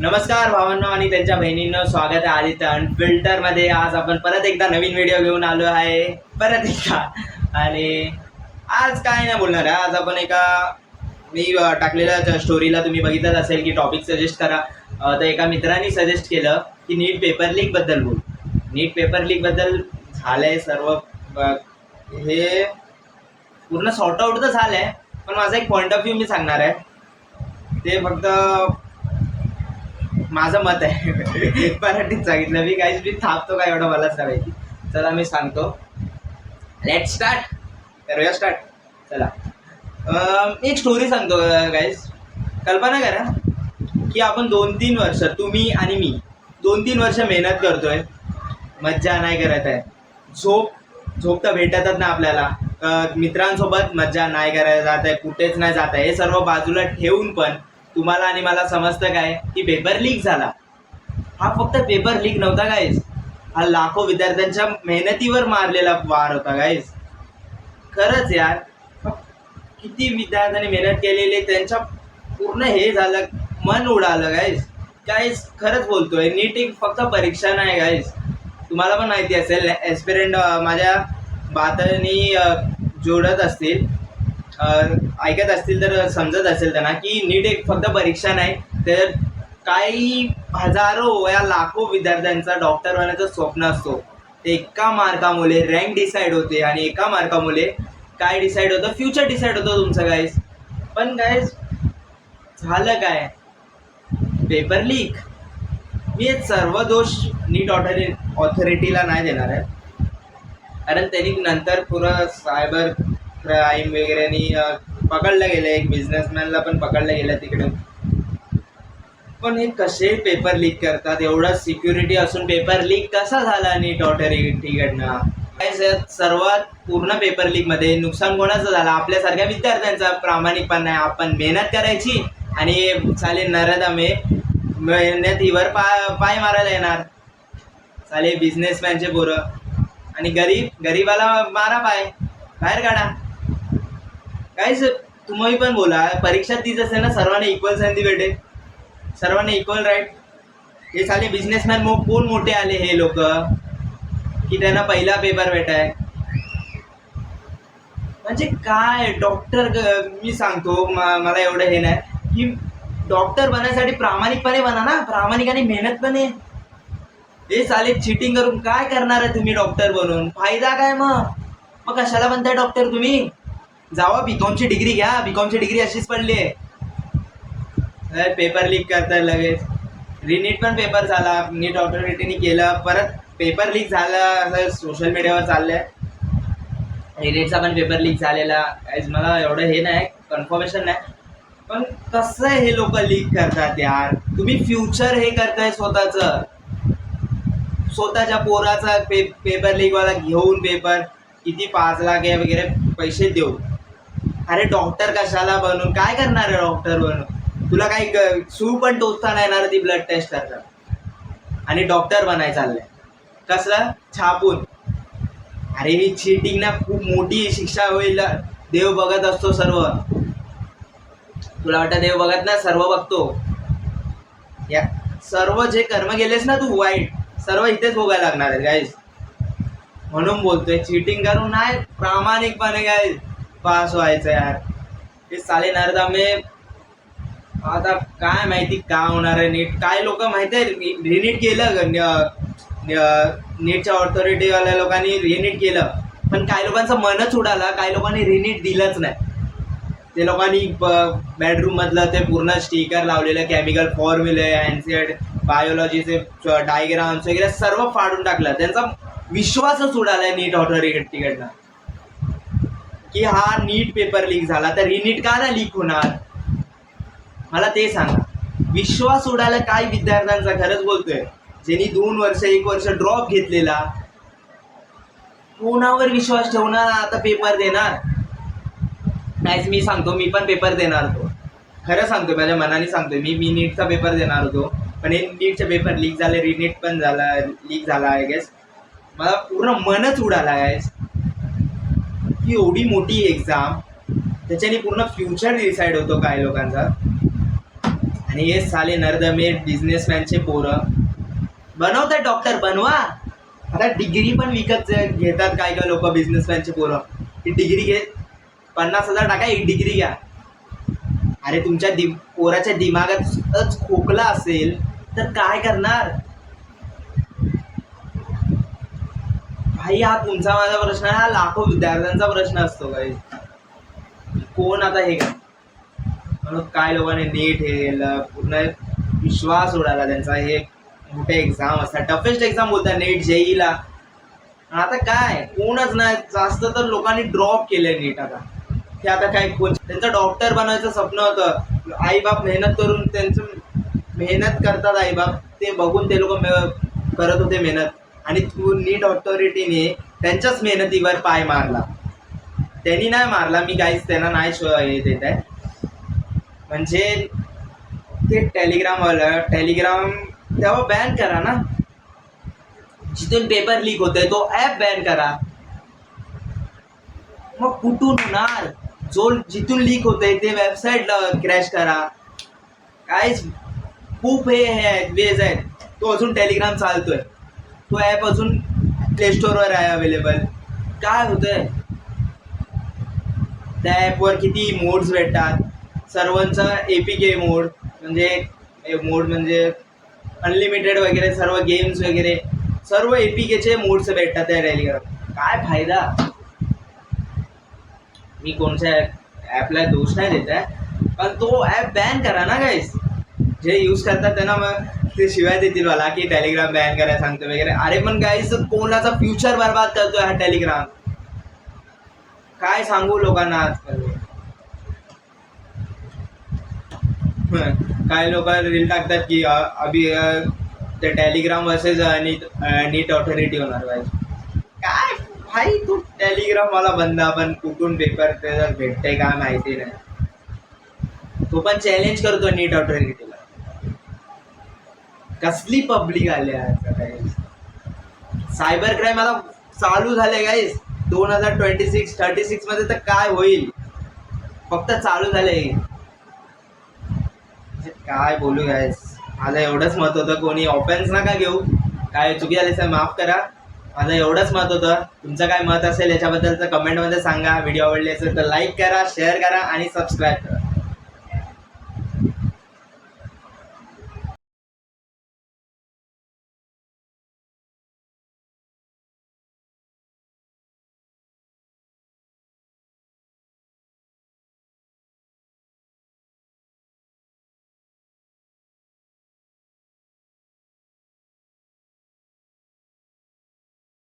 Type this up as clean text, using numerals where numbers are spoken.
नमस्कार भावांनो आणि त्यांच्या बहिणींनो, स्वागत आहे आदित्य अनफिल्टर मध्ये. आज आपण परत एकदा नवीन व्हिडिओ घेऊन आलो आहे परत एकदा. आणि आज काय नाही बोलणार आहे. आज आपण मी टाकलेल्या स्टोरीला तुम्ही बघितलं असेल की टॉपिक सजेस्ट करा. तर एका मित्रांनी सजेस्ट केलं की नीट पेपर लीक बद्दल बोल. नीट पेपर लीक बद्दल झालंय सर्व हे पूर्ण सॉर्ट आउट तर झालंय, पण माझा एक पॉईंट ऑफ व्ह्यू मी सांगणार आहे. ते फक्त माझं मत आहे. मराठीत सांगितलं मी, काहीच मी थांबतो का एवढं मलाच नाही माहिती. चला मी सांगतो. Let start. करूया स्टार्ट. चला मी एक स्टोरी सांगतो गाईज. कल्पना करा की आपण 2-3 वर्ष, तुम्ही आणि मी 2-3 वर्ष मेहनत करतोय, मज्जा नाही करत आहे. झोप तर भेटतच ना आपल्याला. मित्रांसोबत मज्जा नाही करायला जात आहे, कुठेच नाही जात आहे. हे सर्व बाजूला ठेवून पण तुम्हाला आणि मला समजतं काय की पेपर लीक झाला. हा फक्त पेपर लीक नव्हता गाईज, हा लाखो विद्यार्थ्यांच्या मेहनतीवर मारलेला वार होता गाईज. खरंच यार, किती विद्यार्थ्यांनी मेहनत केलेली, त्यांच्या पूर्ण हे झालं, मन उडालं गाईज. गाईज खरंच बोलतोय, नीट एक फक्त परीक्षा नाही गाईज. तुम्हाला पण माहिती असेल, एस्पिरंट माझ्या बातनी जोडत असतील, ऐकत असतील तर समजत असेल त्यांना की नीट एक फक्त परीक्षा नाही, तर काही हजारो या लाखो विद्यार्थ्यांचा डॉक्टर होण्याचं स्वप्न असतो. ते एका मार्कामुळे रँक डिसाईड होते आणि एका मार्कामुळे काय डिसाईड होतं, फ्युचर डिसाईड होतं तुमचं गाईज. पण गाईज झालं काय, पेपर लीक. मी सर्व दोष नीट ऑथॉरिटीला नाही देणार आहे, कारण त्यांनी नंतर पुरं सायबर क्राईम वगैरेनी पकडलं गेलं. एक बिझनेसमॅनला पण पकडलं गेलं तिकडे. पण हे कसे पेपर लीक करतात, एवढं सिक्युरिटी असून पेपर लीक कसा झाला नीट ऑथॉरिटीकडनं? सर्वात पूर्ण पेपर लीक मध्ये नुकसान कोणाचं झालं? आपल्यासारख्या विद्यार्थ्यांचा. प्रामाणिकपण नाही, आपण मेहनत करायची आणि चालेल नरदमे मेहनतीवर पाय मारायला येणार. चालेल बिझनेसमॅनचे पोरं आणि गरीबाला मारा, पाय बाहेर काढा. काहीच तुम्ही पण बोला, परीक्षा तीच असेल ना, सर्वांना इक्वल संधी भेटेल, सर्वांना इक्वल राईट. हे साले बिझनेसमॅन कोण मोठे आले हे लोक की त्यांना पहिला पेपर भेटाय. म्हणजे काय डॉक्टर, मी सांगतो मला एवढं हे नाही की डॉक्टर बनायसाठी प्रामाणिकपणे बना ना, प्रामाणिकाने मेहनत पण आहे. हे साले चिटिंग करून काय करणार आहे तुम्ही डॉक्टर बनून? फायदा काय मग कशाला बनताय डॉक्टर तुम्ही? जावा बीकॉमची डिग्री घ्या, बीकॉमची डिग्री अशीच पडली आहे. पेपर लीक करताय लगेच. रिनीट पण पेपर झाला, नीट ऑथॉरिटीने केलं, परत पेपर लीक झाला असं सोशल मीडियावर चाललंय. रिनीटचा पण पेपर लीक झालेला. मला एवढं हे नाही, कन्फर्मेशन नाही, पण कसं हे लोक लीक करतात यार. तुम्ही फ्युचर हे करताय स्वतःच्या पोराचा पेपर लीकवाला घेऊन पेपर किती 5 लाख वगैरे पैसे देऊ. अरे डॉक्टर कशाला बनून काय करणार आहे? डॉक्टर बनून तुला काही सू पण टोचता नाही येणार, ती ब्लड टेस्ट करतात आणि डॉक्टर बनायचं चाललंय. कसलं छापून? अरे ही चीटिंग ना खूप मोठी शिक्षा होईल. देव बघत असतो सर्व. तुला वाटतं देव बघत ना? सर्व बघतो. या सर्व जे कर्म गेलेस ना तू वाईट, सर्व इथेच भोगायला लागणार आहे गाईज. म्हणून बोलतोय, चीटिंग करून नाही, प्रामाणिकपणे गाईज पास व्हायचं यार. ते साले नरदामे आता काय माहिती का होणार आहे नीट. काय लोक माहिती आहे रिनीट केलं, नीटच्या ऑथॉरिटीवाल्या लोकांनी रिनीट केलं, पण काही लोकांचं मनच उडाला. काही लोकांनी रिनीट दिलंच नाही. ते लोकांनी बेडरूम मधलं ते पूर्ण स्टिकर लावलेलं, केमिकल फॉर्म्युले, एनसीएड बायोलॉजीचे डायग्राम्स वगैरे सर्व फाडून टाकलं. त्यांचा विश्वासच उडालाय नीट ऑथॉरिटीकडनं की हा नीट पेपर लीक झाला, तर रिनीट का नाही लीक होणार? मला ते सांगा. विश्वास उडाला काय विद्यार्थ्यांचा? खरंच बोलतोय, ज्यांनी 2 वर्ष 1 वर्ष ड्रॉप घेतलेला, कोणावर विश्वास ठेवणार? आता पेपर देणार. नाहीच, मी सांगतो, मी पण पेपर देणार होतो. खरं सांगतो, माझ्या मनाने सांगतोय, मी नीटचा पेपर देणार होतो, पण हे नीटचे पेपर लीक झाले, रिनीट पण झाला, लीक झाला आय गेस. मला पूर्ण मनच उडाला आहे की एवढी मोठी एक्झाम, त्याच्याने पूर्ण फ्युचर डिसाईड होतो काय लोकांचा. आणि हे साले नरदमे बिझनेसमॅनचे पोरं बनवतात डॉक्टर बनवा. आता डिग्री पण विकत घेतात काय काय लोक बिझनेसमॅनचे पोरं. ही डिग्री घे 50,000 टाका एक डिग्री घ्या. अरे तुमच्या पोराच्या दिमागातच खोकला असेल तर काय करणार भाई? हा तुमचा माझा प्रश्न आहे, हा लाखो विद्यार्थ्यांचा प्रश्न असतो काही. कोण आता हे म्हणून काय लोकांनी नीट हे पूर्ण विश्वास उडाला त्यांचा. हे मोठे एक्झाम असतात, टफेस्ट एक्झाम बोलतात नीट जेईला. आता काय कोणच नाही, जास्त तर लोकांनी ड्रॉप केलंय नीट. आता ते आता काय कोण त्यांचं डॉक्टर बनवायचं स्वप्न होतं, आई बाप मेहनत करून त्यांचं मेहनत करतात आई बाप, ते बघून ते लोक करत होते मेहनत. आणि तू नीट ऑथॉरिटीने त्यांच्याच मेहनतीवर पाय मारला. त्यांनी नाही मारला, मी काहीच त्यांना नाही हे देत आहे. म्हणजे ते टेलिग्राम तेव्हा बॅन करा ना. जिथून पेपर लीक होतोय तो ऍप बॅन करा. मग कुठून होणार? जिथून लीक होतंय ते वेबसाईट क्रॅश करा. काहीच खूप हे आहेत वेज आहेत. तो अजून टेलिग्राम चालतोय, तो ऍप अजून प्ले स्टोअरवर आहे अवेलेबल. काय होतंय त्या ॲपवर? किती मोड्स भेटतात सर्वांचा. APK मोड म्हणजे अनलिमिटेड वगैरे सर्व गेम्स वगैरे सर्व APKचे मोड्स भेटतात त्या टेलिग्राम. काय फायदा? मी कोणत्या ॲपला दोष नाही देत आहे, पण तो ॲप बॅन करा ना गाईस. जे यूज करतात त्यांना मग ते शिवाय देतील मला की टेलिग्राम बॅन करायला सांगतो वगैरे. अरे पण गाईस कोणाचा फ्युचर बर्बाद करतोय हा टेलिग्राम. काय सांगू लोकांना आजकाल. काही लोक रील टाकतात की अभि ते टेलिग्राम वर्सेस नीट ऑथॉरिटी होणार पाहिजे. काय भाई तू टेलिग्राम वाला बंदा पण कुठून पेपर त्याला भेटते काय माहिती नाही. तो पण चॅलेंज करतो नीट ऑथॉरिटीला. कसली पब्लिक आली आहे. सायबर क्राईम आता चालू झाले गाईस 2036 मध्ये. तर काय होईल? फक्त चालू झाले. काय बोलू गाईस, माझं एवढंच मत होतं. कोणी ऑफेन्स नका घेऊ, काय चुकी झाली तर माफ करा. माझं एवढंच मत होतं. तुमचं काय मत असेल याच्याबद्दल तर कमेंटमध्ये सांगा. व्हिडिओ आवडली असेल तर लाईक करा, शेअर करा आणि सबस्क्राईब करा.